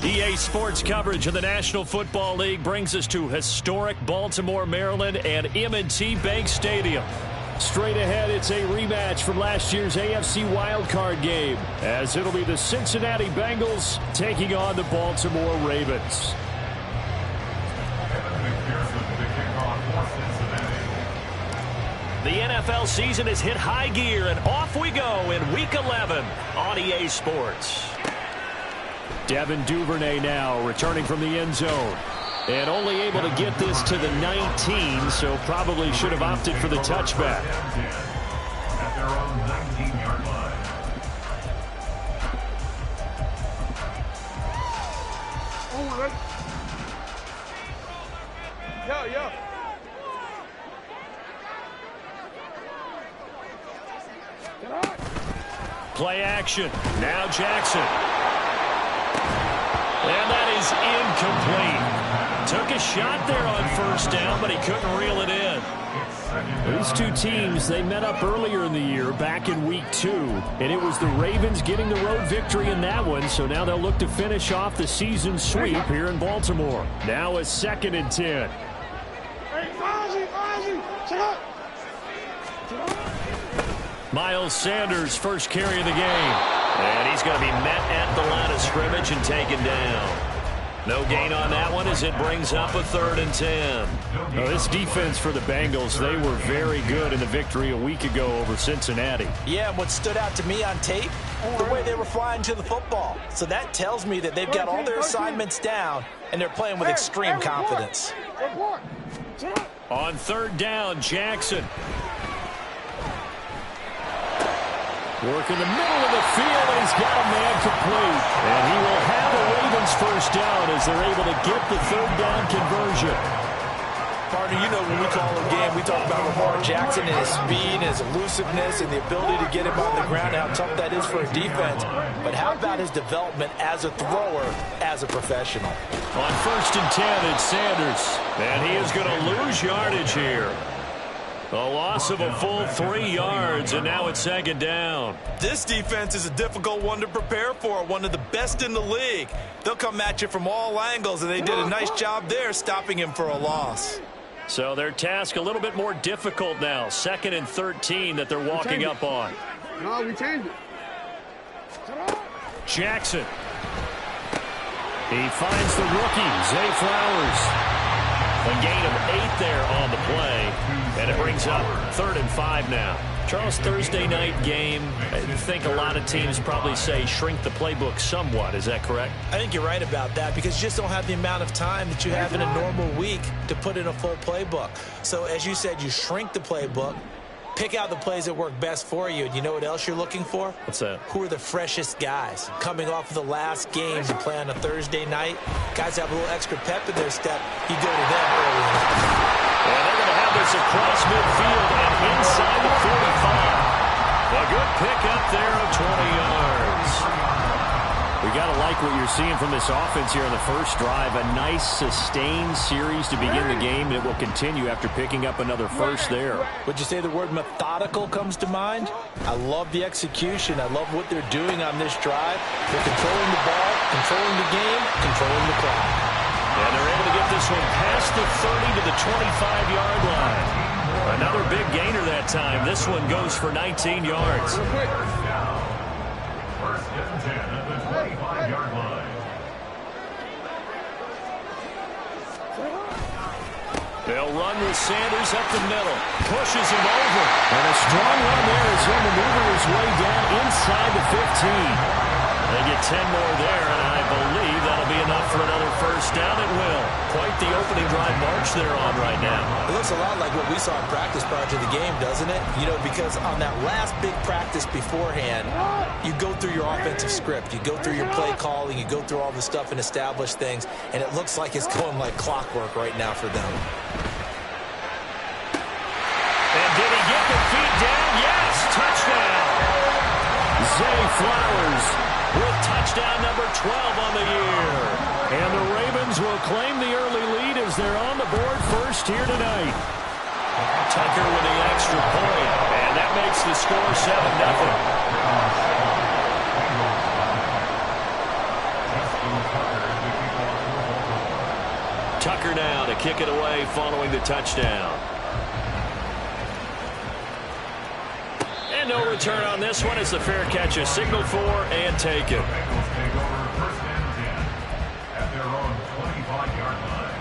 EA Sports coverage of the National Football League brings us to historic Baltimore, Maryland and M&T Bank Stadium. Straight ahead, it's a rematch from last year's AFC wildcard game, as it'll be the Cincinnati Bengals taking on the Baltimore Ravens. The NFL season has hit high gear, and off we go in Week 11 on EA Sports. Devin Duvernay now returning from the end zone. And only able to get this to the 19, so probably should have opted for the touchback. At their own 19-yard line. Yo. Play action. Now Jackson. And that is incomplete. Took a shot there on first down, but he couldn't reel it in. These two teams, they met up earlier in the year, back in Week 2, and it was the Ravens getting the road victory in that one, so now they'll look to finish off the season sweep here in Baltimore. Now a 2nd and 10. Miles Sanders, first carry of the game. And he's going to be met at the line of scrimmage and taken down. No gain on that one as it brings up a 3rd and 10. Now, this defense for the Bengals, they were very good in the victory a week ago over Cincinnati. Yeah, and what stood out to me on tape, the way they were flying to the football. So that tells me that they've got all their assignments down, and they're playing with extreme confidence. On 3rd down, Jackson. Work in the middle of the field, and he's got a man complete. And he will have the Ravens first down as they're able to get the 3rd down conversion. Partner, you know when we call a game, we talk about Lamar Jackson and his speed and his elusiveness and the ability to get him on the ground, how tough that is for a defense. But how about his development as a thrower, as a professional? On 1st and 10, it's Sanders. And he is going to lose yardage here. A loss of a full 3 yards, and now it's 2nd down. This defense is a difficult one to prepare for, one of the best in the league. They'll come at you from all angles, and they did a nice job there stopping him for a loss. So their task a little bit more difficult now. 2nd and 13 that they're walking up on. No, we changed it. Jackson. He finds the rookie, Zay Flowers. A gain of 8 there on the play, and it brings up 3rd and 5 now. Charles, Thursday night game, I think a lot of teams probably say shrink the playbook somewhat. Is that correct? I think you're right about that because you just don't have the amount of time that you have in a normal week to put in a full playbook. So as you said, you shrink the playbook, pick out the plays that work best for you, and you know what else you're looking for? What's that? Who are the freshest guys coming off of the last game to play on a Thursday night? Guys have a little extra pep in their step. You go to them early on. And they're going to have this across midfield and inside the 45. A good pickup there of 20 yards. We got to like what you're seeing from this offense here in the first drive. A nice, sustained series to begin the game, and it will continue after picking up another first there. Would you say the word methodical comes to mind? I love the execution. I love what they're doing on this drive. They're controlling the ball, controlling the game, controlling the clock. And they're able to get this one past the 30 to the 25-yard line. Another big gainer that time. This one goes for 19 yards. First and 10 at the 25-yard line. They'll run with Sanders up the middle. Pushes him over. And a strong run there as he'll maneuver his way down inside the 15. They get 10 more there, and I believe that'll be enough for another first down. It will. Quite the opening drive march they're on right now. It looks a lot like what we saw in practice prior to the game, doesn't it? You know, because on that last big practice beforehand, you go through your offensive script. You go through your play calling. You go through all the stuff and establish things, and it looks like it's going like clockwork right now for them. And did he get the feet down? Yes, touchdown. Zay Flowers with touchdown number 12 on the year. And the Ravens will claim the early lead as they're on the board first here tonight. Tucker with the extra point, and that makes the score 7-0. kick it away following the touchdown. And no return on this one as the fair catch is signaled for and taken. Bengals take over first and 10 at their own 25-yard line.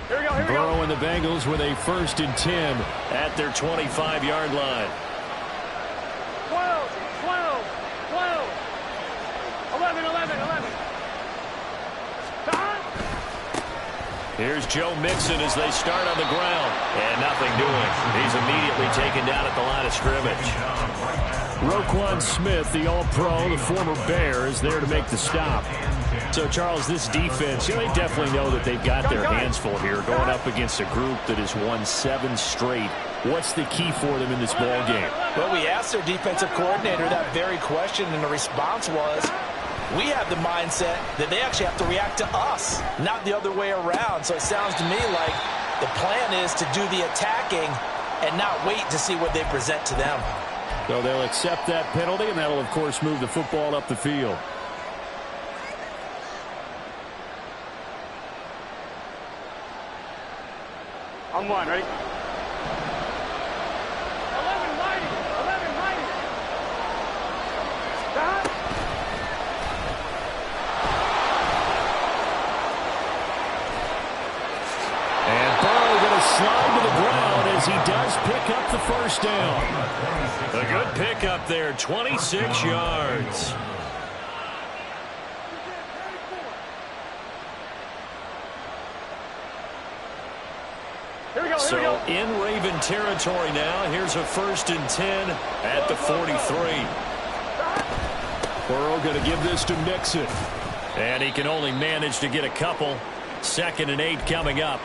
Here we go, here we Burrow go. and the Bengals with a 1st and 10 at their 25-yard line. 12, 12, 12. 11, 11, 11. Time. Here's Joe Mixon as they start on the ground. And nothing doing. He's immediately taken down at the line of scrimmage. Roquan Smith, the All-Pro, the former Bear, is there to make the stop. So, Charles, this defense, they definitely know that they've got their hands full here going up against a group that has won 7 straight. What's the key for them in this ball game? Well, we asked their defensive coordinator that very question, and the response was, we have the mindset that they actually have to react to us, not the other way around. So it sounds to me like the plan is to do the attacking and not wait to see what they present to them. So they'll accept that penalty, and that'll, of course, move the football up the field. On one, ready? 11 mighty. 11 mighty. Stop. And Burrow going to slide to the ground as he does pick up the first down. A good pickup there, 26 yards. Here we go, here we So go. in Raven territory now, here's a 1st and 10 at the 43. Burrow going to give this to Mixon. And he can only manage to get a couple. 2nd and 8 coming up.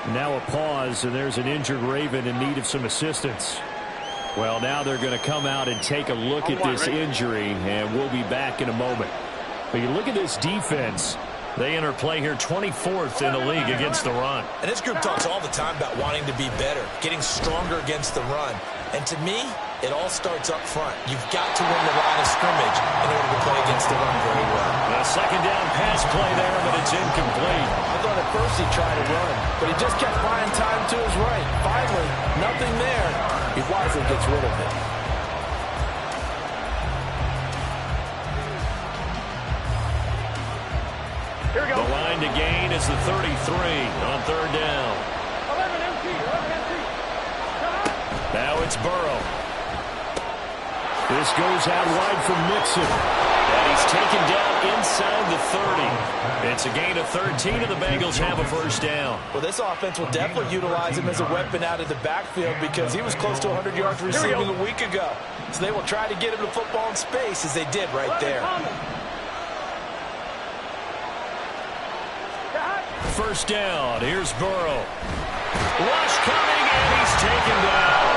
Now a pause, and there's an injured Raven in need of some assistance. Well, now they're going to come out and take a look at this injury, and we'll be back in a moment. But you look at this defense. They enter play here 24th in the league against the run. And this group talks all the time about wanting to be better, getting stronger against the run. And to me, it all starts up front. You've got to win the line of scrimmage in order to play against the run very well. A 2nd down pass play there, but it's incomplete. I thought at first he tried to run, but he just kept buying time to his right. Finally, nothing there. He wisely gets rid of it. Here we go. The line to gain is the 33 on 3rd down. 11 MT. 11 MT. Now it's Burrow. This goes out wide from Mixon. And he's taken down inside the 30. It's a gain of 13, and the Bengals have a 1st down. Well, this offense will definitely utilize him as a weapon out of the backfield because he was close to 100 yards receiving a week ago. So they will try to get him the football in space as they did right there. 1st down. Here's Burrow. Rush coming, and he's taken down.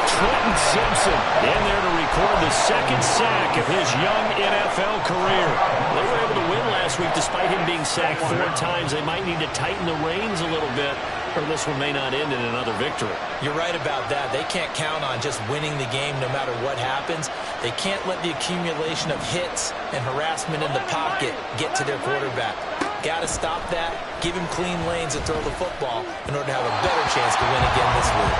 Trenton Simpson in there to record the 2nd sack of his young NFL career. They were able to win last week despite him being sacked 4 times. They might need to tighten the reins a little bit, or this one may not end in another victory. You're right about that. They can't count on just winning the game no matter what happens. They can't let the accumulation of hits and harassment in the pocket get to their quarterback. Got to stop that, give him clean lanes to throw the football in order to have a better chance to win again this week.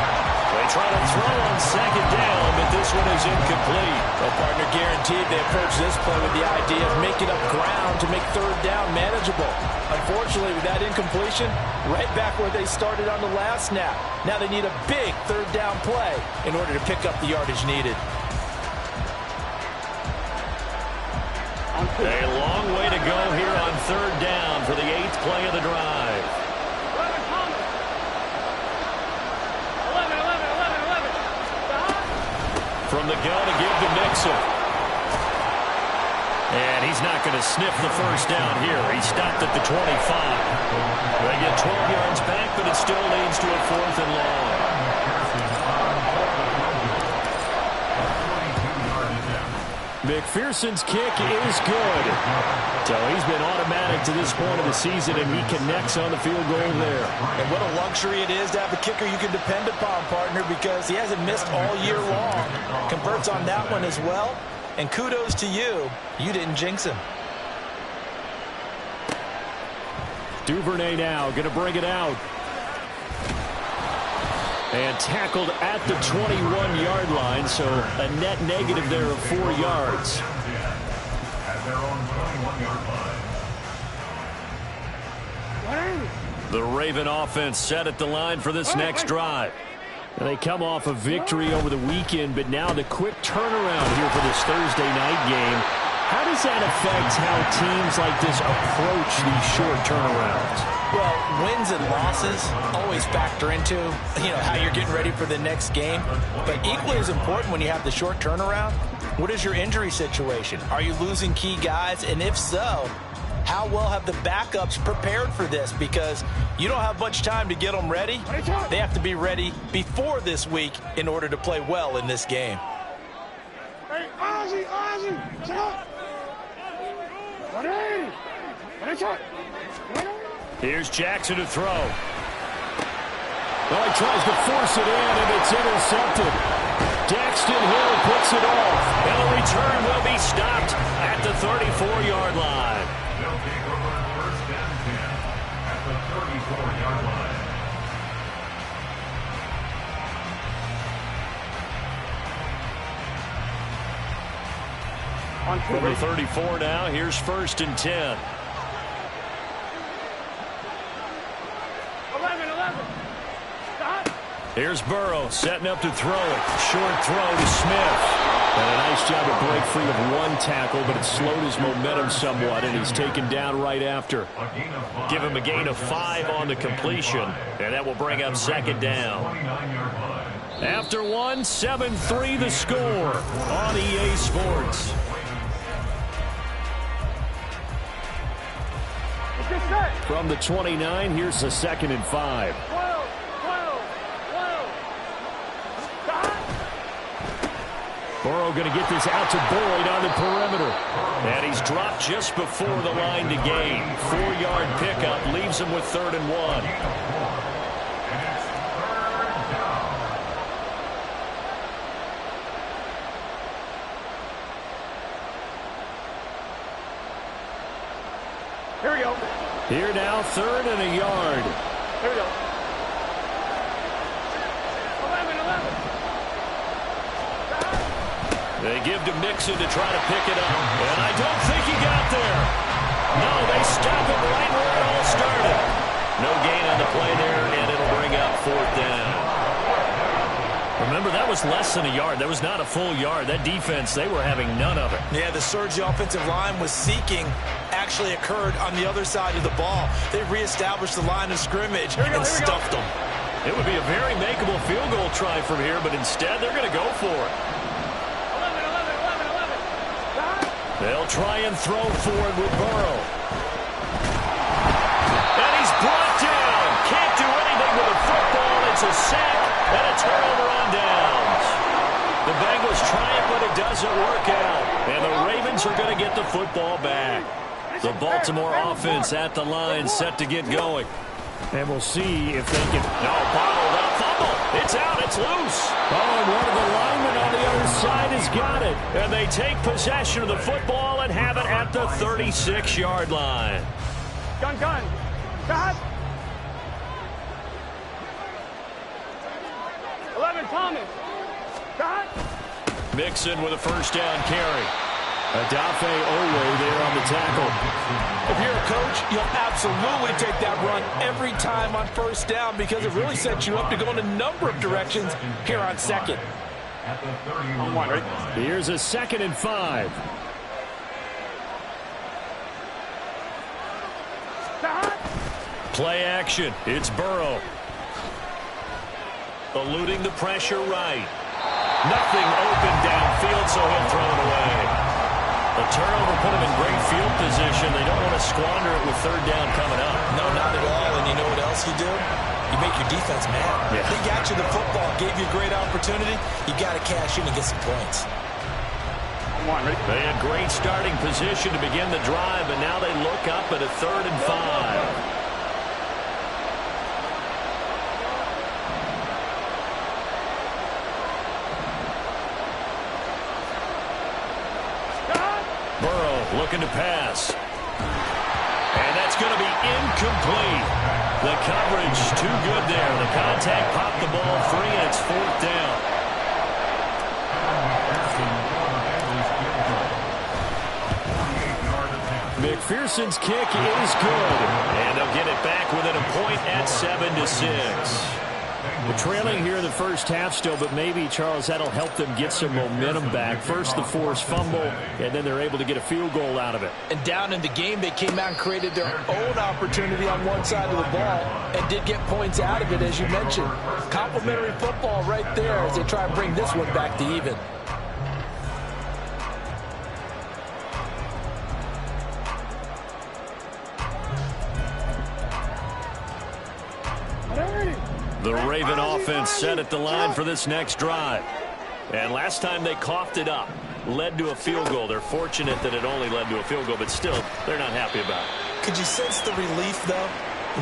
They try to throw on 2nd down, but this one is incomplete. Well, partner, guaranteed they approach this play with the idea of making up ground to make 3rd down manageable. Unfortunately, with that incompletion, right back where they started on the last snap. Now they need a big 3rd down play in order to pick up the yardage needed. A long way to go here on 3rd down for the 8th play of the drive. 11, 11. From the gun to give to Mixon. And he's not going to sniff the 1st down here. He stopped at the 25. They get 12 yards back, but it still leads to a 4th and long. McPherson's kick is good. So he's been automatic to this point of the season, and he connects on the field goal there. And what a luxury it is to have a kicker you can depend upon, partner, because he hasn't missed all year long. Converts on that one as well. And kudos to you. You didn't jinx him. Duvernay now going to bring it out. And tackled at the 21-yard line, so a net negative there of 4 yards. At their own 21-yard line. The Raven offense set at the line for this next drive. And they come off a victory over the weekend, but now the quick turnaround here for this Thursday night game. How does that affect how teams like this approach these short turnarounds? Well, wins and losses always factor into, how you're getting ready for the next game. But equally as important when you have the short turnaround, what is your injury situation? Are you losing key guys? And if so, how well have the backups prepared for this? Because you don't have much time to get them ready. They have to be ready before this week in order to play well in this game. Hey, Ozzy, shut up. Here's Jackson to throw. Well, he tries to force it in, and it's intercepted. Daxton Hill puts it off, and the return will be stopped at the 34-yard line. They'll take over first and 10 at the 34-yard line. From the 34 now, here's first and 10. 11. Stop. Here's Burrow setting up to throw it. Short throw to Smith. And a nice job to break free of one tackle, but it slowed his momentum somewhat, and he's taken down right after. Give him a gain of 5 on the completion, and that will bring up second down. After one, 7-3 the score on EA Sports. From the 29, here's the 2nd and 5. 12. Burrow going to get this out to Boyd on the perimeter. And he's dropped just before the line to gain. 4-yard pickup leaves him with 3rd and 1. Here we go. Here now, 3rd and a yard. Here we go. 11. They give to Mixon to try to pick it up. And I don't think he got there. No, they stop him right where it all started. No gain on the play there, and it'll bring up 4th down. Remember, that was less than a yard. That was not a full yard. That defense, they were having none of it. Yeah, the surge the offensive line was seeking actually occurred on the other side of the ball. They reestablished the line of scrimmage and stuffed them. It would be a very makeable field goal try from here, but instead they're going to go for it. 11. They'll try and throw forward with Burrow. And he's brought down. Can't do anything with a football. It's a sack and a turnover on downs. The Bengals try it, but it doesn't work out. And the Ravens are going to get the football back. The Baltimore offense at the line set to get going. And we'll see if they can... No, bottled up fumble. It's out. It's loose. Oh, and one of the linemen on the other side has got it. And they take possession of the football and have it at the 36-yard line. Gun. Cut. 11, Thomas. Cut. Mixon with a first down carry. Adafe Owe there on the tackle. If you're a coach, you'll absolutely take that run every time on first down because it really sets you up to go in a number of directions here on second. On 1, right? Here's a 2nd and 5. Play action. It's Burrow. Eluding the pressure right. Nothing open downfield, so he'll throw it away. A turnover put him in great field position. They don't want to squander it with 3rd down coming up. No, not at all. And you know what else you do? You make your defense mad. Yeah. They got you the football, gave you a great opportunity. You got to cash in and get some points. 1, right? They had great starting position to begin the drive, but now they look up at a 3rd and 5. Burrow looking to pass. And that's going to be incomplete. The coverage too good there. The contact popped the ball free, and it's 4th down. McPherson's kick is good. And they'll get it back within a point at 7-6. We're trailing here in the first half still, but maybe, Charles, that'll help them get some momentum back. First, the forced fumble, and then they're able to get a field goal out of it. And down in the game, they came out and created their own opportunity on one side of the ball and did get points out of it, as you mentioned. Complimentary football right there as they try to bring this one back to even. The Raven offense set at the line for this next drive. And last time they coughed it up, led to a field goal. They're fortunate that it only led to a field goal, but still, they're not happy about it. Could you sense the relief, though,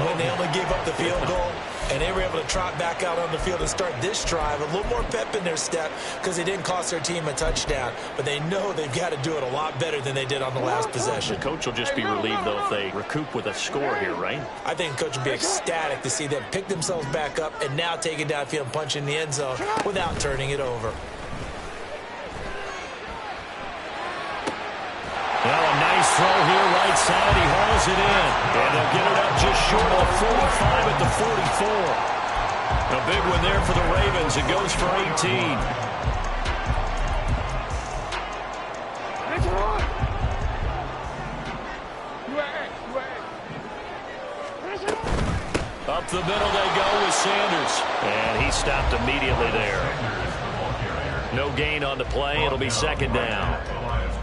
when they only gave up the field goal? And they were able to trot back out on the field and start this drive. A little more pep in their step because they didn't cost their team a touchdown. But they know they've got to do it a lot better than they did on the last possession. The coach will just be relieved, though, if they recoup with a score here, right? I think the coach will be ecstatic to see them pick themselves back up and now take it downfield and punch in the end zone without turning it over. Well, a nice throw here, right side. He hauls it in. And they'll get it up just short of the 45 at the 44. A big one there for the Ravens. It goes for 18. Up the middle they go with Sanders. And he stopped immediately there. No gain on the play. It'll be 2nd down.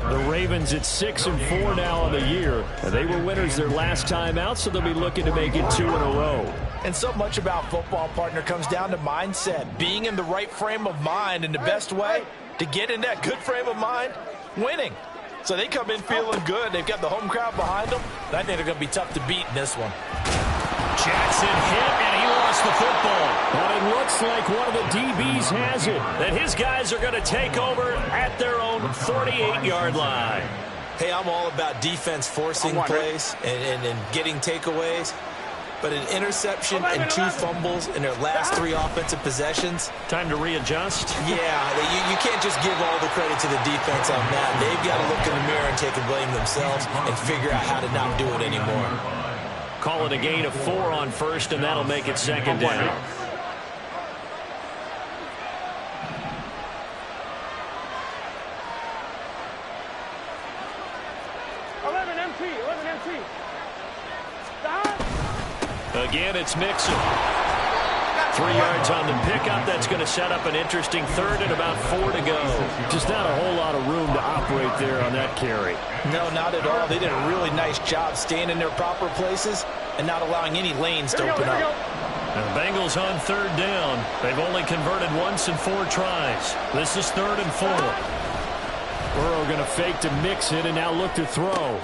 The Ravens at 6-4 now on the year. They were winners their last time out, so they'll be looking to make it 2 in a row. And so much about football, partner, comes down to mindset. Being in the right frame of mind, and the best way to get in that good frame of mind, winning. So they come in feeling good. They've got the home crowd behind them. And I think they're going to be tough to beat in this one. Jackson hit, and he lost the football. But it looks like one of the DBs has it. That his guys are going to take over at their own 48-yard line. Hey, I'm all about defense forcing plays and getting takeaways. But an interception and 2 fumbles in their last 3 offensive possessions. Time to readjust? Yeah, you can't just give all the credit to the defense on that. They've got to look in the mirror and take the blame themselves and figure out how to not do it anymore. Call it a gain of 4 on first, and that'll make it 2nd down. Again, it's Mixon. 3 yards on the pickup. That's going to set up an interesting 3rd and about 4 to go. Just not a whole lot of room to operate there on that carry. No, not at all. They did a really nice job staying in their proper places and not allowing any lanes to open up. And the Bengals on 3rd down. They've only converted once in 4 tries. This is 3rd and 4. Burrow going to fake to Mixon and now look to throw.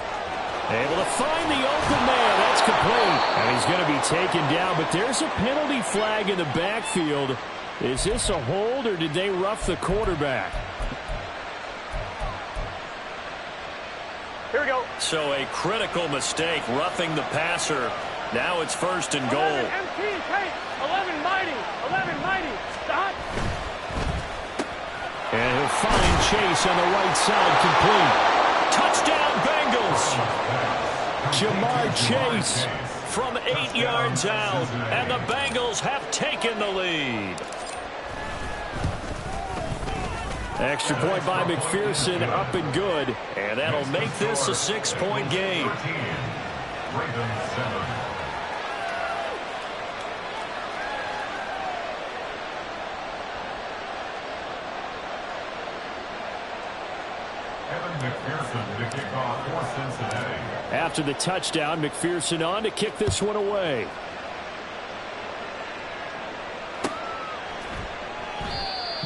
Able to find the open man. That's complete. And he's going to be taken down, but there's a penalty flag in the backfield. Is this a hold, or did they rough the quarterback? Here we go. So a critical mistake, roughing the passer. Now it's 1st and goal. 11 MT, take. 11 mighty. 11 mighty. Stop. And he'll find Chase on the right side, complete. Touchdown, Bengals. Jamar Chase from 8 yards out, and the Bengals have taken the lead. Extra point by McPherson, up and good, and that'll make this a 6-point game. Ravens 7. McPherson to kick off for Cincinnati. After the touchdown, McPherson on to kick this one away.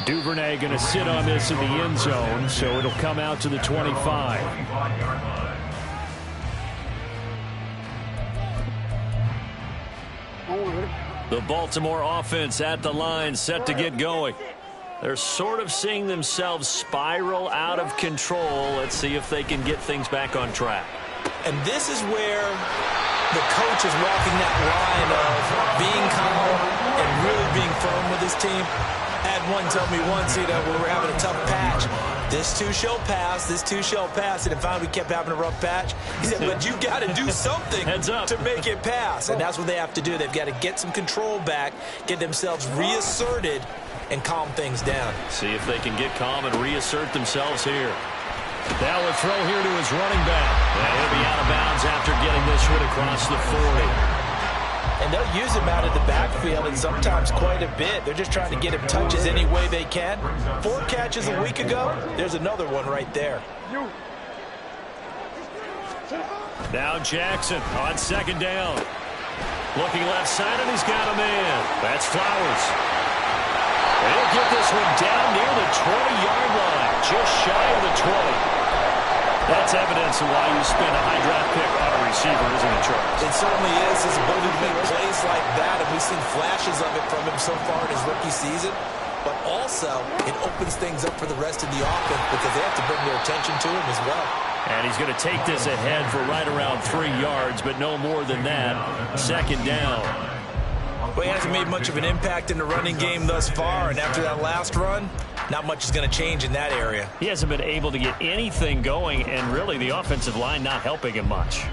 Duvernay going to sit on this in the end zone, so it'll come out to the 25. The Baltimore offense at the line, set to get going. They're sort of seeing themselves spiral out of control. Let's see if they can get things back on track. And this is where the coach is walking that line of being calm and really being firm with his team. I had one tell me once, when we were having a tough patch, this too shall pass, this too shall pass, and finally we kept having a rough patch. He said, but you got to do something to make it pass, and that's what they have to do. They've got to get some control back, get themselves reasserted, and calm things down. See if they can get calm and reassert themselves here. Now a throw here to his running back. And he'll be out of bounds after getting this one across the 40. And they'll use him out of the backfield, and sometimes quite a bit. They're just trying to get him touches any way they can. 4 catches a week ago. There's another one right there. Now Jackson on second down. Looking left side, and he's got a man. That's Flowers. And he'll get this one down near the 20-yard line, just shy of the 20. That's evidence of why you spend a high draft pick on a receiver, isn't it, Charles? It certainly is. His ability to make plays like that, and we've seen flashes of it from him so far in his rookie season. But also, it opens things up for the rest of the offense because they have to bring their attention to him as well. And he's going to take this ahead for right around 3 yards, but no more than that. Second down. Well, he hasn't made much of an impact in the running game thus far, and after that last run, not much is going to change in that area. He hasn't been able to get anything going, and really the offensive line not helping him much.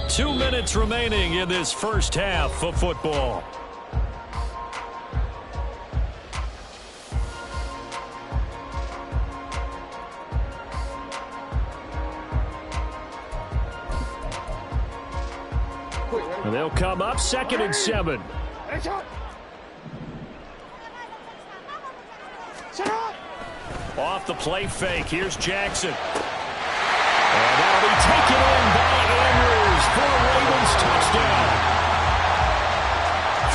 Two minutes remaining in this first half of football. And they'll come up 2nd and 7. Off the play fake. Here's Jackson. And that'll be taken in by Andrews for a Ravens touchdown.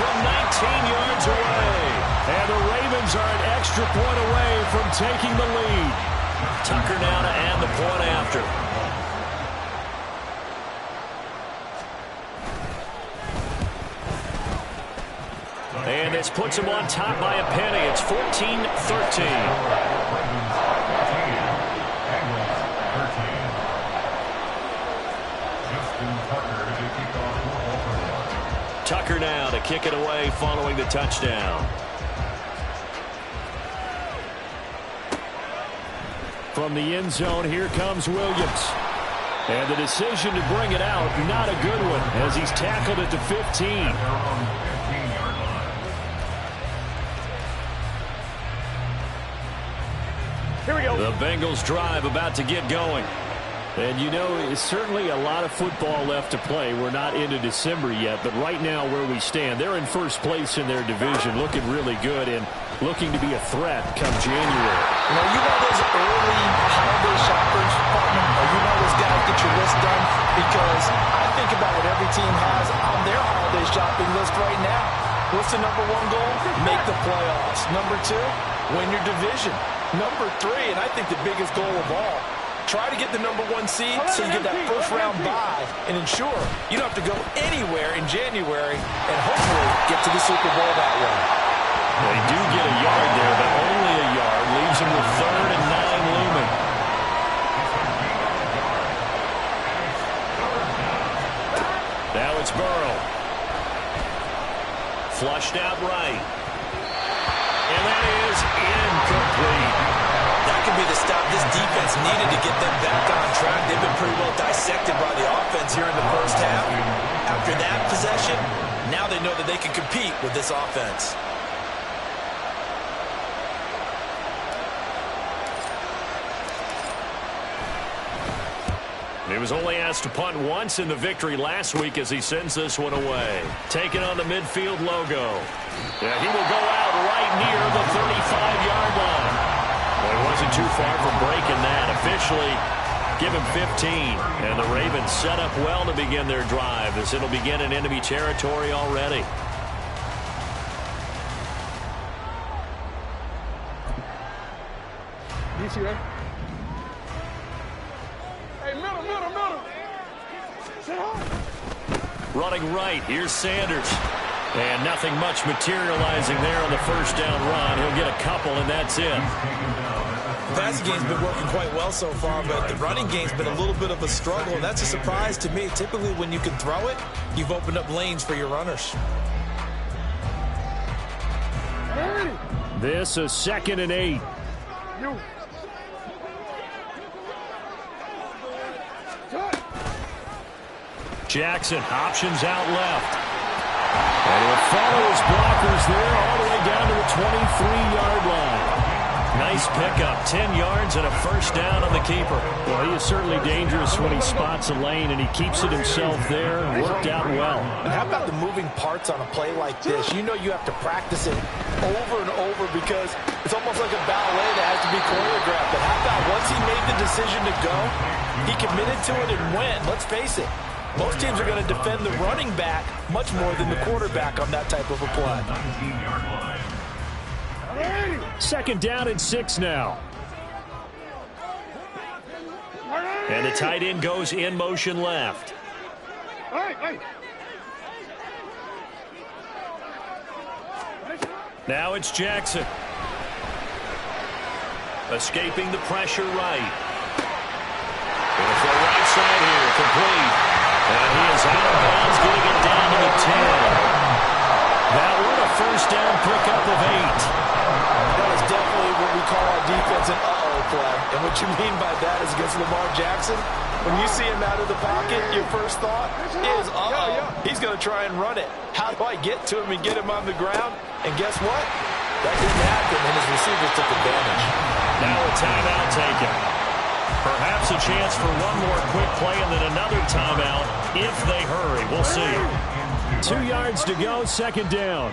From 19 yards away. And the Ravens are an extra point away from taking the lead. Tucker now to add the point after. And this puts him on top by a penny. It's 14-13. Tucker now to kick it away following the touchdown. From the end zone, here comes Williams. And the decision to bring it out, not a good one, as he's tackled at the 15. Here we go. The Bengals drive about to get going. And you know, it's certainly a lot of football left to play. We're not into December yet, but right now where we stand, they're in first place in their division, looking really good and looking to be a threat come January. You know those early holiday shoppers, partner, or you know those guys get your list done? Because I think about what every team has on their holiday shopping list right now. What's the number 1 goal? Make the playoffs. Number 2, win your division. Number 3, and I think the biggest goal of all, try to get the number 1 seed so you get that first-round bye and ensure you don't have to go anywhere in January and hopefully get to the Super Bowl that way. They do get a yard there, but only a yard. Leaves them with 3rd and 9 looming. Now it's Burrow. Flushed out right. And that is incomplete. That could be the stop this defense needed to get them back on track. They've been pretty well dissected by the offense here in the first half. After that possession, now they know that they can compete with this offense. He was only asked to punt once in the victory last week as he sends this one away. Taking on the midfield logo. Yeah, he will go out right near the 35-yard line. Well, he wasn't too far from breaking that. Officially, give him 15. And the Ravens set up well to begin their drive as it'll begin in enemy territory already. You see that? Hey, middle. Running right, here's Sanders. And nothing much materializing there on the first down run. He'll get a couple, and that's it. The passing game's been working quite well so far, but the running game's been a little bit of a struggle, and that's a surprise to me. Typically, when you can throw it, you've opened up lanes for your runners. This is 2nd and 8. Jackson, options out left. And he'll follow his blockers there all the way down to the 23-yard line. Nice pickup, 10 yards and a first down on the keeper. Well, he is certainly dangerous when he spots a lane, and he keeps it himself there. Worked out well. And how about the moving parts on a play like this? You know you have to practice it over and over because it's almost like a ballet that has to be choreographed. But how about once he made the decision to go, he committed to it and went. Let's face it, most teams are going to defend the running back much more than the quarterback on that type of a play. 2nd down and 6 now. And the tight end goes in motion left. Now it's Jackson. Escaping the pressure right. Going for the right side here, complete. And he is out of bounds, getting it down to the 10. That one a first down pickup of 8. That is definitely what we call our defense an uh-oh play. And what you mean by that is against Lamar Jackson, when you see him out of the pocket, your first thought is, uh-oh, he's going to try and run it. How do I get to him and get him on the ground? And guess what? That didn't happen, and his receivers took advantage. Now a timeout taken. Perhaps a chance for one more quick play and then another timeout if they hurry. We'll see. 2 yards to go, 2nd down.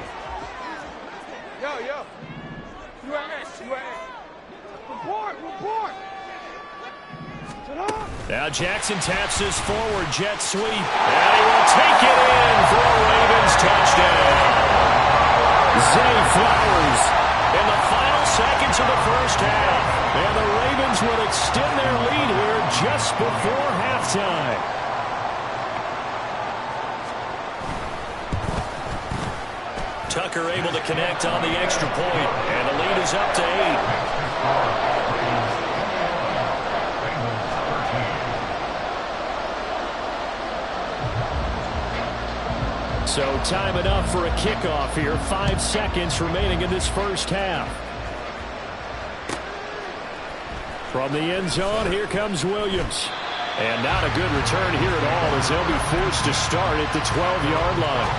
Report. Now Jackson taps his forward jet sweep. And he will take it in for a Ravens touchdown. Zay Flowers in the final seconds of the first half. And the Ravens will extend their lead here just before halftime. Tucker able to connect on the extra point, and the lead is up to 8. So time enough for a kickoff here. 5 seconds remaining in this first half. From the end zone, here comes Williams. And not a good return here at all as they'll be forced to start at the 12-yard line.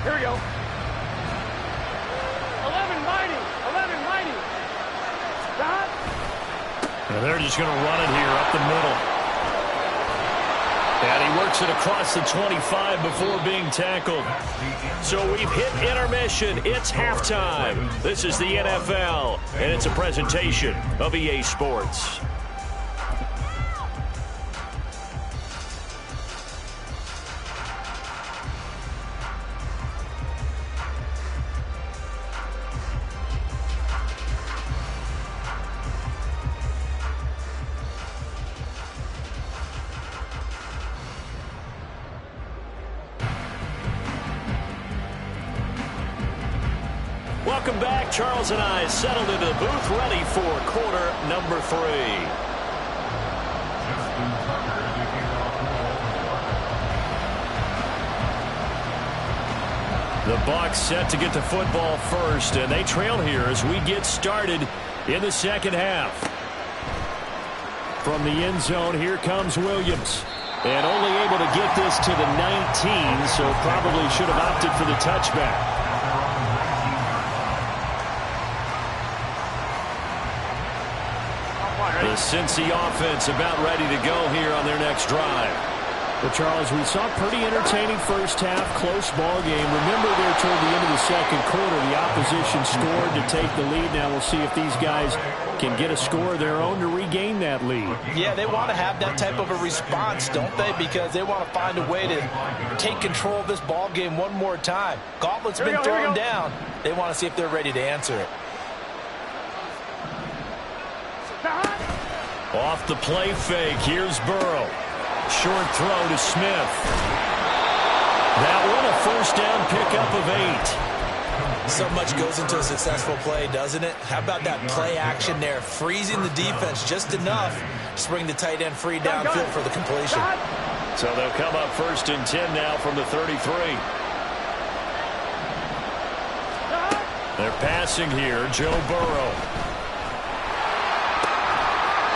Here we go. 11 mighty. Stop. And they're just going to run it here up the middle. And he works it across the 25 before being tackled. So we've hit intermission. It's halftime. This is the NFL, and it's a presentation of EA Sports. Welcome back. Charles and I settled into the booth, ready for quarter number 3. The Bucs set to get the football first, and they trail here as we get started in the second half. From the end zone, here comes Williams. And only able to get this to the 19, so probably should have opted for the touchback. The Cincy offense about ready to go here on their next drive. Well, Charles, we saw a pretty entertaining first half, close ball game. Remember there toward the end of the second quarter, the opposition scored to take the lead. Now we'll see if these guys can get a score of their own to regain that lead. Yeah, they want to have that type of a response, don't they? Because they want to find a way to take control of this ball game one more time. Gauntlet's been thrown down. They want to see if they're ready to answer it. Off the play fake, here's Burrow. Short throw to Smith. That one a first down pickup of 8. So much goes into a successful play, doesn't it? How about that play action there, freezing the defense just enough to bring the tight end free downfield for the completion. So they'll come up 1st and 10 now from the 33. They're passing here, Joe Burrow.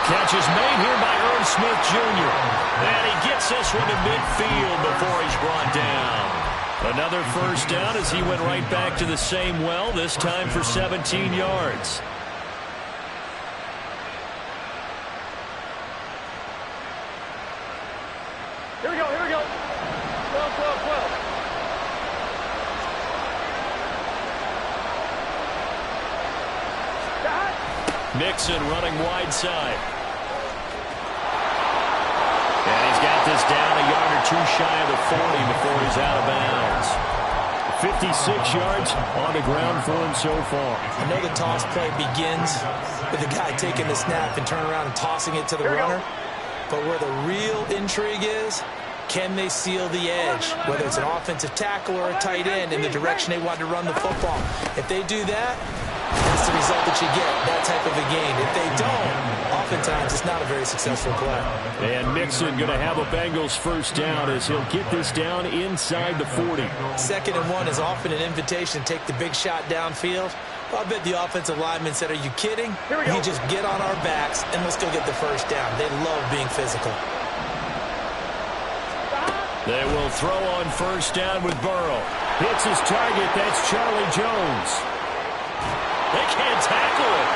Catch is made here by Irv Smith Jr. And he gets this one to midfield before he's brought down. Another first down as he went right back to the same well, this time for 17 yards. Here we go, here we go. 12, 12, 12. Mixon running wide side. And he's got this down a yard or two shy of the 40 before he's out of bounds. 56 yards on the ground for him so far. I know the toss play begins with the guy taking the snap and turning around and tossing it to the runner. But where the real intrigue is, can they seal the edge, whether it's an offensive tackle or a tight end, in the direction they want to run the football? If they do that, that's the result that you get, that type of a game. If they don't, oftentimes it's not a very successful play. And Mixon going to have a Bengals first down as he'll get this down inside the 40. 2nd and 1 is often an invitation to take the big shot downfield. Well, I bet the offensive lineman said, are you kidding? You just get on our backs and let's go get the first down. They love being physical. They will throw on first down with Burrow. Hits his target. That's Charlie Jones. They can't tackle it.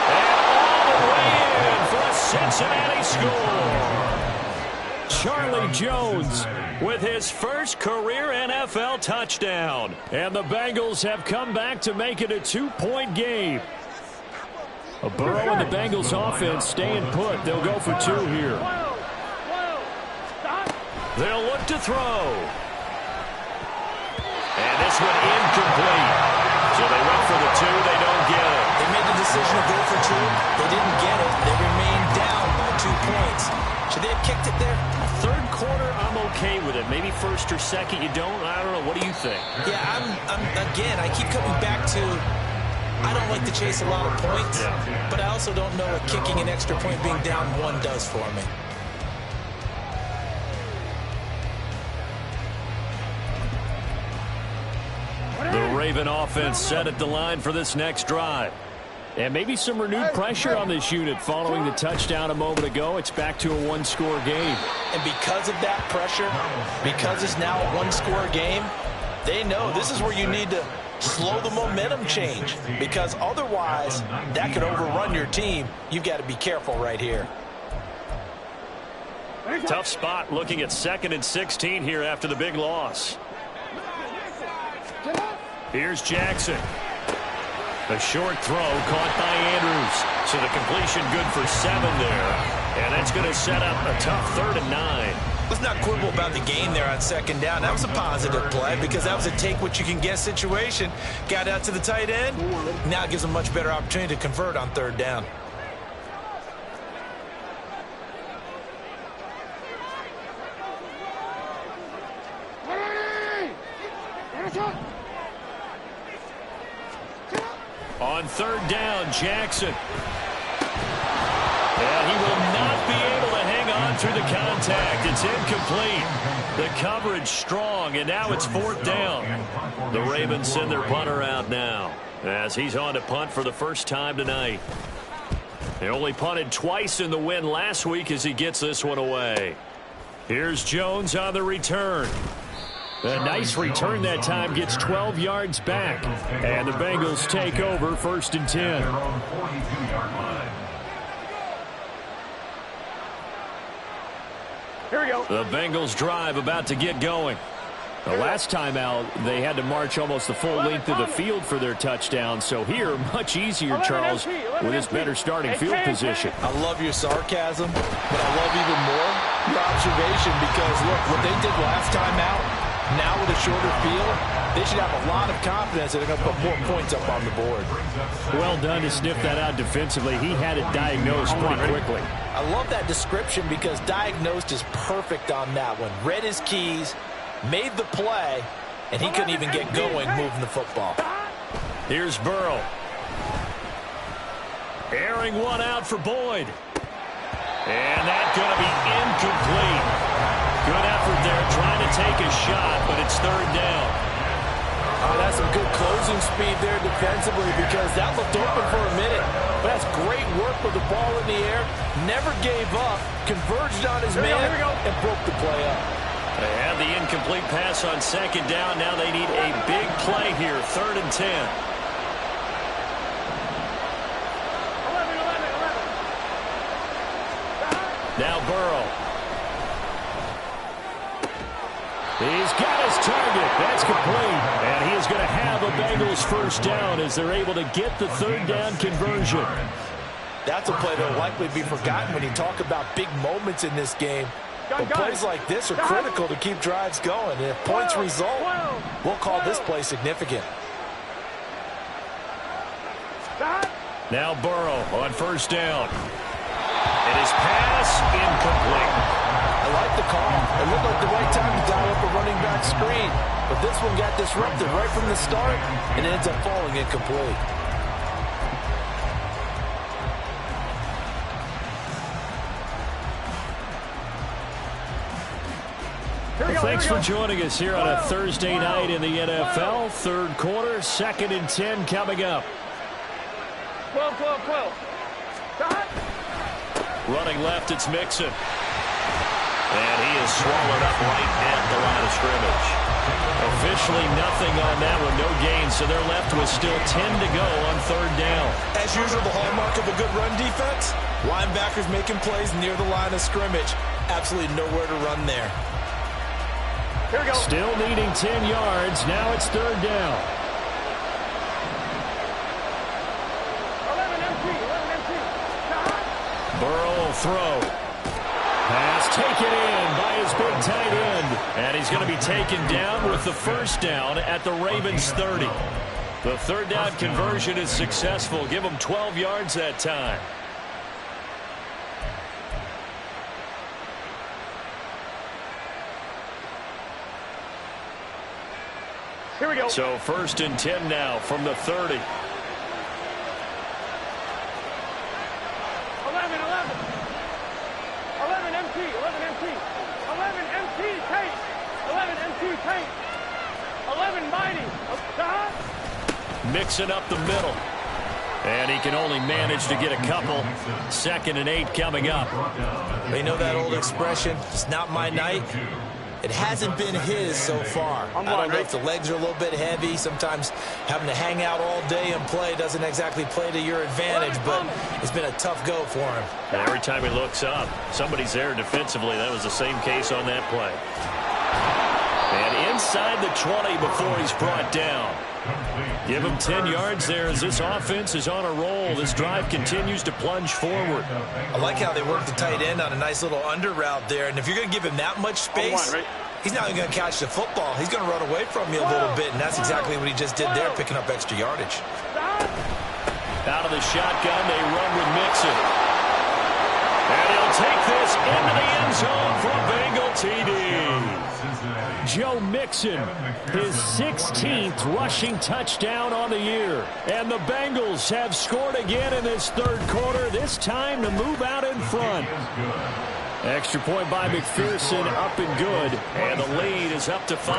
And all the way in for a Cincinnati score. Charlie Jones with his first career NFL touchdown. And the Bengals have come back to make it a 2-point game. Burrow and the Bengals offense staying put. They'll go for 2 here. They'll look to throw. And this one incomplete. So they went for the 2. They don't get it. They made the decision to go for 2. They didn't get it. They remained down by 2 points. Should they have kicked it there? 3rd quarter, I'm okay with it. Maybe 1st or 2nd, you don't. I don't know. What do you think? Yeah, again, I keep coming back to, I don't like to chase a lot of points, but I also don't know what kicking an extra point being down 1 does for me. The Raven offense set at the line for this next drive. And maybe some renewed pressure on this unit following the touchdown a moment ago. It's back to a 1-score game. And because of that pressure, because it's now a 1-score game, they know this is where you need to slow the momentum change, because otherwise that could overrun your team. You've got to be careful right here. Tough spot looking at 2nd and 16 here after the big loss. Here's Jackson. A short throw caught by Andrews. So the completion good for 7 there. And that's going to set up a tough 3rd and 9. Let's not quibble about the gain there on 2nd down. That was a positive play because that was a take-what-you-can-get situation. Got out to the tight end. Now it gives them a much better opportunity to convert on 3rd down. On 3rd down, Jackson. And he will not be able to hang on through the contact. It's incomplete. The coverage strong, and now it's 4th down. The Ravens send their punter out now as he's on to punt for the first time tonight. They only punted twice in the win last week as he gets this one away. Here's Jones on the return. A nice return that time, gets 12 yards back. And the Bengals take over 1st and 10. Here we go. The Bengals drive about to get going. The last time out, they had to march almost the full length of the field for their touchdown. So here, much easier, Charles, with his better starting field position. I love your sarcasm, but I love even more your observation because, look, what they did last time out, now with a shorter field, they should have a lot of confidence that they're going to put more points up on the board. Well done to sniff that out defensively. He had it diagnosed pretty quickly. I love that description because diagnosed is perfect on that one. Read his keys, made the play, and he couldn't even get going moving the football. Here's Burrow. Airing one out for Boyd. And that's going to be incomplete. Good effort there trying to take a shot, but it's third down. Oh, that's some good closing speed there defensively because that looked open for a minute. But that's great work with the ball in the air. Never gave up, converged on his man, and broke the play up. They have the incomplete pass on second down. Now they need a big play here, 3rd and 10. 11. Now Burrow. He's got his target. That's complete. And he is going to have a Bengals first down as they're able to get the 3rd down conversion. That's a play that will likely be forgotten when you talk about big moments in this game. But plays like this are critical to keep drives going. And if points result, we'll call this play significant. Now Burrow on first down. And his pass incomplete. I like the call. It looked like the right time to dial up a running back screen. But this one got disrupted right from the start and it ends up falling incomplete. Thanks for joining us here on a Thursday night in the NFL. 3rd quarter, 2nd and 10 coming up. 12. Running left, it's Mixon. And he is swallowed up right at the line of scrimmage. Officially nothing on that one, no gain, so they're left with still 10 to go on 3rd down. As usual, the hallmark of a good run defense, linebackers making plays near the line of scrimmage. Absolutely nowhere to run there. Here we go. Still needing 10 yards, now it's 3rd down. 11 empty. Burrow will throw. Pass taken in by his big tight end. And he's going to be taken down with the first down at the Ravens 30. The 3rd down conversion is successful. Give him 12 yards that time. Here we go. So 1st and 10 now from the 30. 11 empty. 11 empty. Tate. 11 empty. Tate. 11 mighty. Mixing up the middle. And he can only manage to get a couple. 2nd and 8 coming up. You know that old expression, it's not my night? It hasn't been his so far. I don't know if the legs are a little bit heavy. Sometimes having to hang out all day and play doesn't exactly play to your advantage, but it's been a tough go for him. And every time he looks up, somebody's there defensively. That was the same case on that play. And inside the 20 before he's brought down. Give him 10 yards there as this offense is on a roll. This drive continues to plunge forward. I like how they work the tight end on a nice little under route there. And if you're going to give him that much space, he's not even going to catch the football. He's going to run away from you a little bit, and that's exactly what he just did there, picking up extra yardage. Out of the shotgun, they run with Mixon. And he'll take this into the end zone for a Bengal TD. Joe Mixon, his 16th rushing touchdown on the year. And the Bengals have scored again in this 3rd quarter, this time to move out in front. Extra point by McPherson, up and good. And the lead is up to 5.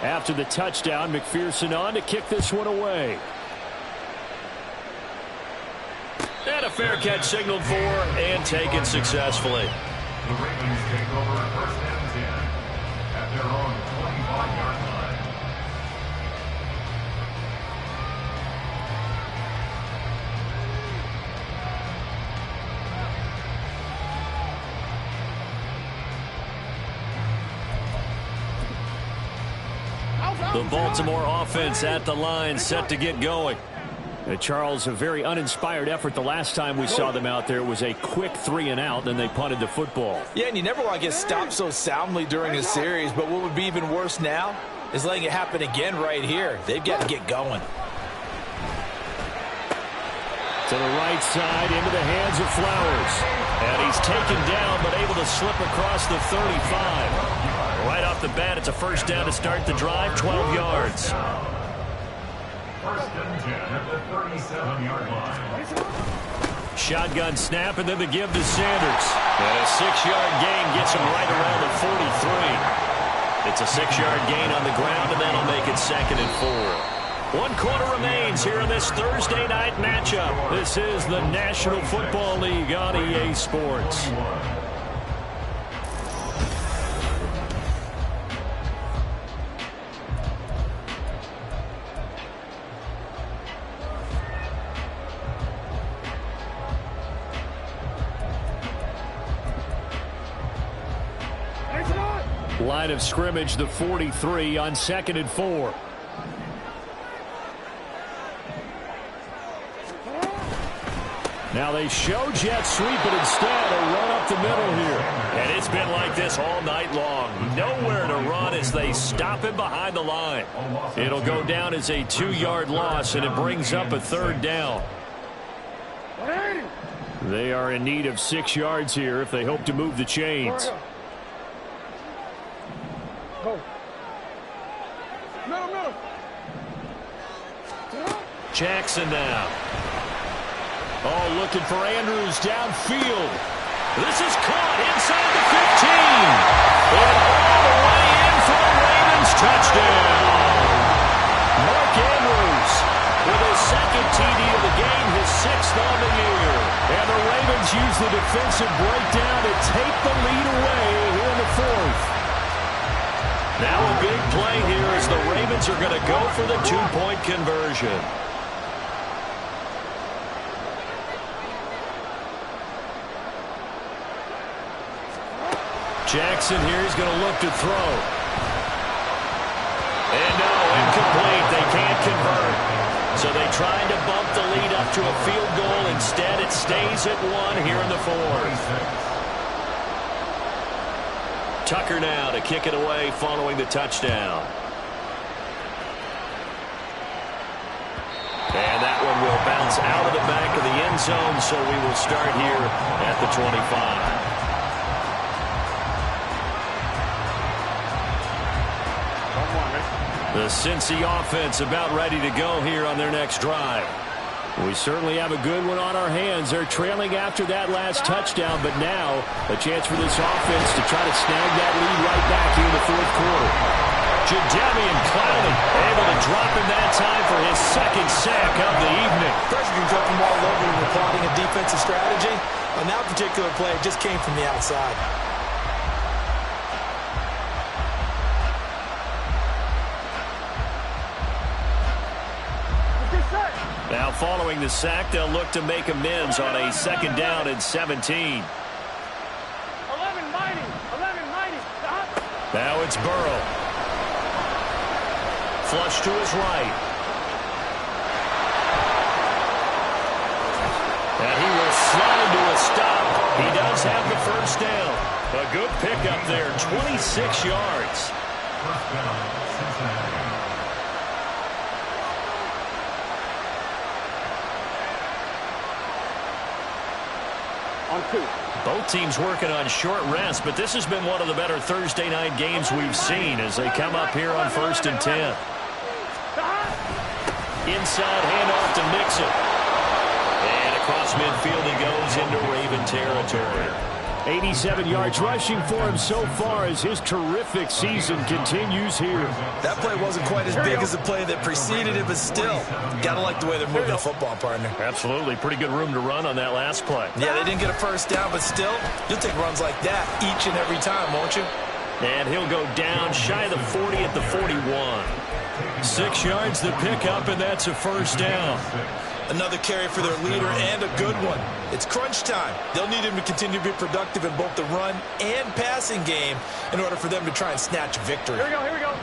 After the touchdown, McPherson on to kick this one away. And a fair catch signaled for and taken successfully. The Ravens take over 1st and 10 at their own 25-yard line. The Baltimore offense at the line, set to get going. Charles, a very uninspired effort. The last time we saw them out there was a quick 3-and-out, then they punted the football. Yeah, and you never want to get stopped so soundly during a series, but what would be even worse now is letting it happen again right here. They've got to get going. To the right side, into the hands of Flowers. And he's taken down, but able to slip across the 35. Right off the bat, it's a first down to start the drive, 12 yards. First and 10 at the 37-yard line. Shotgun snap, and then the give to Sanders. And a 6-yard gain gets him right around the 43. It's a 6-yard gain on the ground, and that'll make it 2nd and 4. 1 quarter remains here in this Thursday night matchup. This is the National Football League on EA Sports. Line of scrimmage, the 43 on 2nd and 4. Now they show jet sweep, but instead a run up the middle here. And it's been like this all night long. Nowhere to run as they stop him behind the line. It'll go down as a 2-yard loss, and it brings up a 3rd down. They are in need of 6 yards here if they hope to move the chains. Jackson now. Oh, looking for Andrews downfield. This is caught inside the 15. And all the way in for the Ravens touchdown. Mark Andrews with his 2nd TD of the game, his 6th on the year. And the Ravens use the defensive breakdown to take the lead away here in the 4th. Now a big play here as the Ravens are going to go for the 2-point conversion. Jackson here is going to look to throw. And no, incomplete. They can't convert. So they tried to bump the lead up to a field goal. Instead, it stays at 1 here in the 4th. Tucker now to kick it away following the touchdown. And that one will bounce out of the back of the end zone, so we will start here at the 25. The Cincy offense about ready to go here on their next drive. We certainly have a good one on our hands. They're trailing after that last touchdown, but now a chance for this offense to try to snag that lead right back here in the 4th quarter. Jadeveon Clowney able to drop him that time for his 2nd sack of the evening. Pressure can come from all over when you're plotting a defensive strategy. On that particular play, it just came from the outside. Now following the sack, they'll look to make amends on a 2nd down and 17. 11 mighty. Stop. Now it's Burrow. Flush to his right. And he will slide to a stop. He does have the 1st down. A good pickup there, 26 yards. First down, Cincinnati. On 2. Both teams working on short rest, but this has been one of the better Thursday night games we've seen as they come up here on 1st and 10. Inside handoff to Mixon. And across midfield he goes into Raven territory. 87 yards rushing for him so far as his terrific season continues here. That play wasn't quite as big as the play that preceded it, but still, gotta like the way they're moving the football, partner. Absolutely. Pretty good room to run on that last play. Yeah, they didn't get a 1st down, but still, you'll take runs like that each and every time, won't you? And he'll go down shy of the 40 at the 41. 6 yards to pick up, and that's a 1st down. Another carry for their leader and a good one. It's crunch time. They'll need him to continue to be productive in both the run and passing game in order for them to try and snatch a victory. Here we go.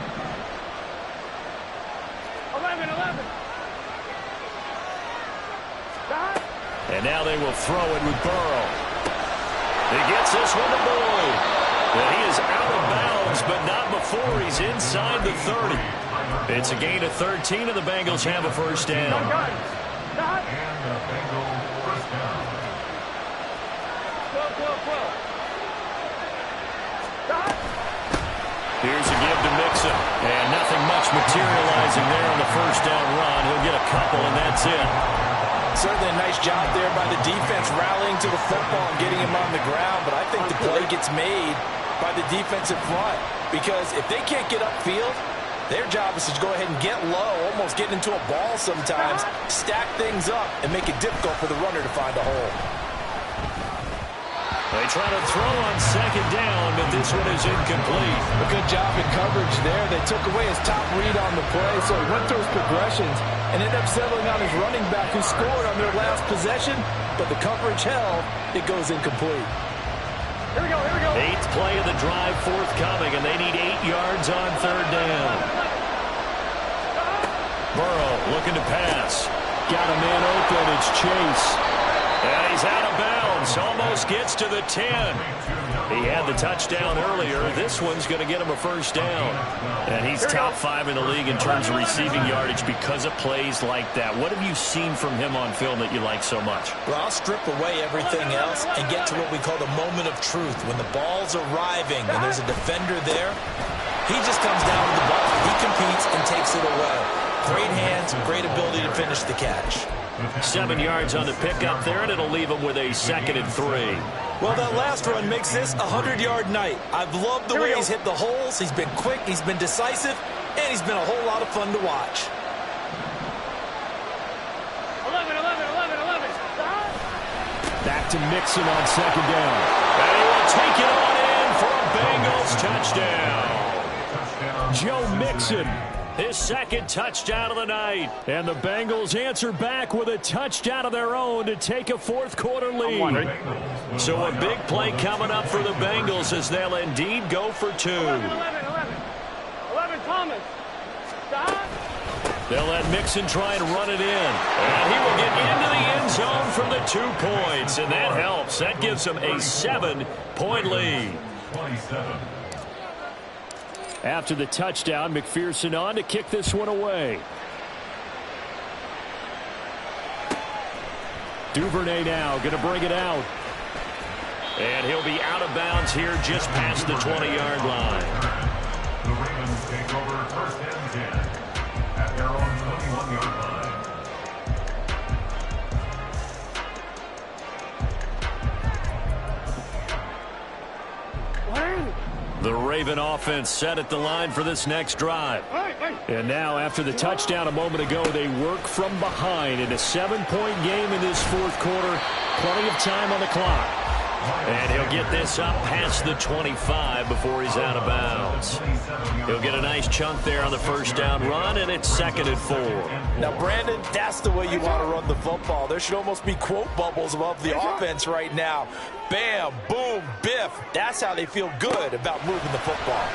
11. And now they will throw it with Burrow. He gets this one to Boyd. And he is out of bounds, but not before he's inside the 30. It's a gain of 13, and the Bengals have a first down. And the Bengals first down. Here's a give to Mixon. And nothing much materializing there on the first down run. He'll get a couple, and that's it. Certainly a nice job there by the defense rallying to the football and getting him on the ground, but I think the play gets made by the defensive front, because if they can't get upfield, their job is to go ahead and get low, almost get into a ball sometimes, stack things up, and make it difficult for the runner to find a hole. They try to throw on second down, but this one is incomplete. A good job in coverage there. They took away his top read on the play, so he went through his progressions and ended up settling on his running back who scored on their last possession, but the coverage held. It goes incomplete. Here we go, here we go. 8th play of the drive forthcoming, and they need 8 yards on third down. Burrow looking to pass. Got a man open. It's Chase. And he's out of bounds. Almost gets to the 10. He had the touchdown earlier. This one's going to get him a first down. And he's top 5 in the league in terms of receiving yardage because of plays like that. What have you seen from him on film that you like so much? Well, I'll strip away everything else and get to what we call the moment of truth. When the ball's arriving and there's a defender there, he just comes down with the ball. He competes and takes it away. Great hands, great ability to finish the catch. 7 yards on the pickup there, and it'll leave him with a 2nd and 3. Well, that last run makes this a 100-yard night. I've loved the way he's hit the holes. He's been quick, he's been decisive, and he's been a whole lot of fun to watch. 11. Back to Mixon on second down. And he will take it on in for a Bengals touchdown. Joe Mixon, his 2nd touchdown of the night. And the Bengals answer back with a touchdown of their own to take a 4th quarter lead. So a big play coming up for the Bengals as they'll indeed go for 2. 11, Thomas. Stop. They'll let Mixon try and run it in. And he will get into the end zone for the 2 points. And that helps. That gives him a 7-point lead. 27. After the touchdown, McPherson on to kick this one away. Duvernay now going to bring it out. And he'll be out of bounds here just past the 20-yard line. The Ravens take over first and 10 at their own 21-yard line. The Raven offense set at the line for this next drive. And now, after the touchdown a moment ago, they work from behind in a 7-point game in this 4th quarter. Plenty of time on the clock. And he'll get this up past the 25 before he's out of bounds. He'll get a nice chunk there on the first down run, and it's 2nd and 4. Now, Brandon, that's the way you want to run the football. There should almost be quote bubbles above the offense right now. Bam, boom, biff. That's how they feel good about moving the football.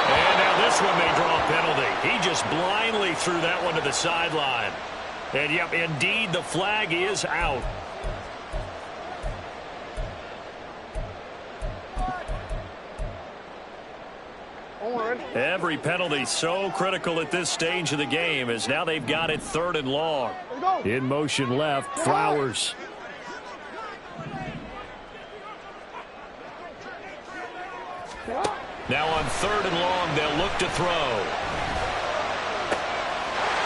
And now this one may draw a penalty. He just blindly threw that one to the sideline. And, yep, indeed, the flag is out. Every penalty so critical at this stage of the game as now they've got it 3rd and long. In motion left, Flowers. Now on 3rd and long, they'll look to throw.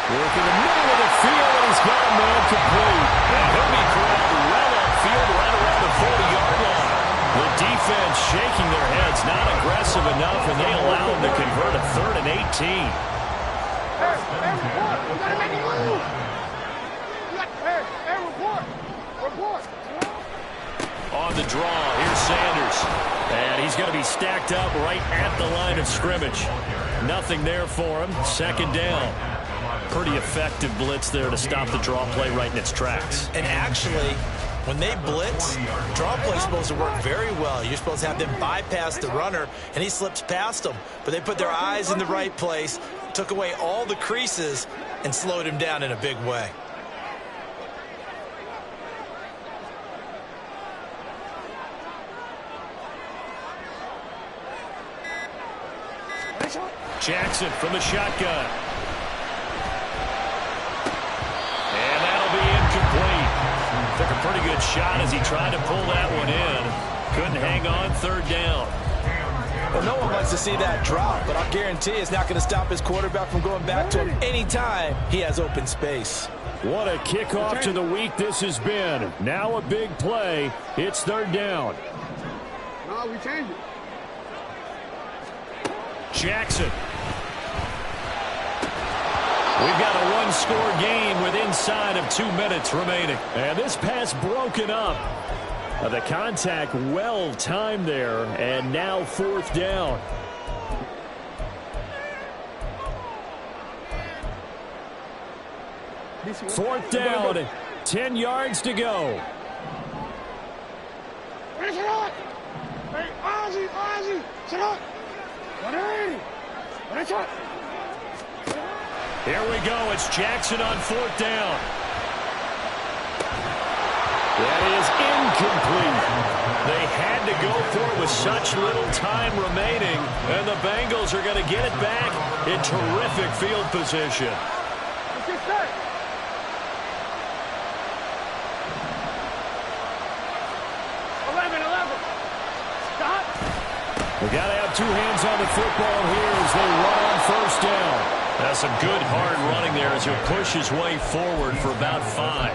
Working the middle of the field, and he's got a man complete. And he'll be corralled well upfield right around the 40-yard line. The defense shaking their heads, not aggressive enough, and they allow him to convert a 3rd and 18. On the draw, here's Sanders. And he's going to be stacked up right at the line of scrimmage. Nothing there for him. 2nd down. Pretty effective blitz there to stop the draw play right in its tracks. And actually, when they blitz, draw play is supposed to work very well. You're supposed to have them bypass the runner, and he slips past them. But they put their eyes in the right place, took away all the creases, and slowed him down in a big way. Jackson from the shotgun. And that'll be incomplete. Took a pretty good shot as he tried to pull that one in. Couldn't hang on, third down. Well, no one likes to see that drop, but I guarantee it's not going to stop his quarterback from going back to him anytime he has open space. What a kickoff to the week this has been. Now a big play. It's third down. No, we changed it. Jackson. We've got a one-score game with inside of 2 minutes remaining. And this pass broken up. The contact well timed there, and now fourth down. Fourth down, 10 yards to go. Here we go. It's Jackson on fourth down. That is incomplete. They had to go for it with such little time remaining, and the Bengals are going to get it back in terrific field position. Let's get set. Stop. We got to have two hands on the football here as they run on first down. That's some good hard running there as he'll push his way forward for about 5.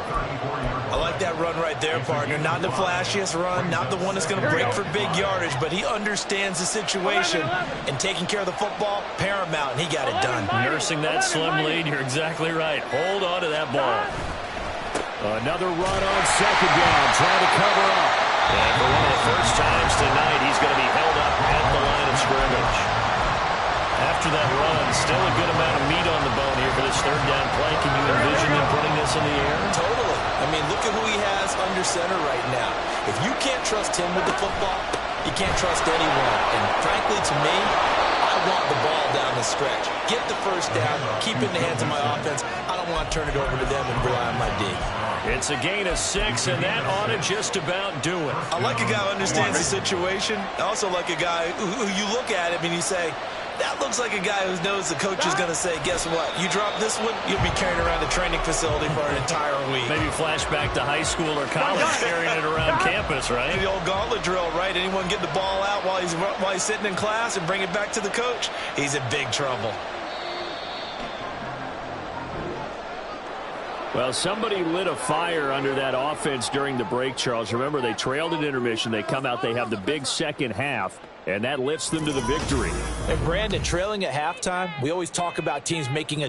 I like that run right there, partner. Not the flashiest run, not the one that's going to break for big yardage, but he understands the situation, and taking care of the football, paramount, and he got it done. Nursing that slim lead, you're exactly right. Hold on to that ball. Another run on second down, trying to cover up. And for one of the first times tonight, he's going to be held up at the line of scrimmage. After that run, still a good amount of meat on the bone here for this third down play. Can you envision them putting this in the air? Totally. I mean, look at who he has under center right now. If you can't trust him with the football, you can't trust anyone. And frankly, to me, I want the ball down the stretch. Get the first down, keep it in the hands of my offense. I don't want to turn it over to them and rely on my D. It's a gain of 6, and that ought to just about do it. I like a guy who understands the situation. I also like a guy who you look at him and you say, that looks like a guy who knows the coach is going to say, guess what? You drop this one, you'll be carrying around the training facility for an entire week. Maybe flashback to high school or college, carrying it around campus, right? The old gauntlet drill, right? Anyone get the ball out while he's sitting in class and bring it back to the coach? He's in big trouble. Well, somebody lit a fire under that offense during the break, Charles. Remember, they trailed at intermission. They come out, they have the big second half, and that lifts them to the victory. And Brandon, trailing at halftime, we always talk about teams making a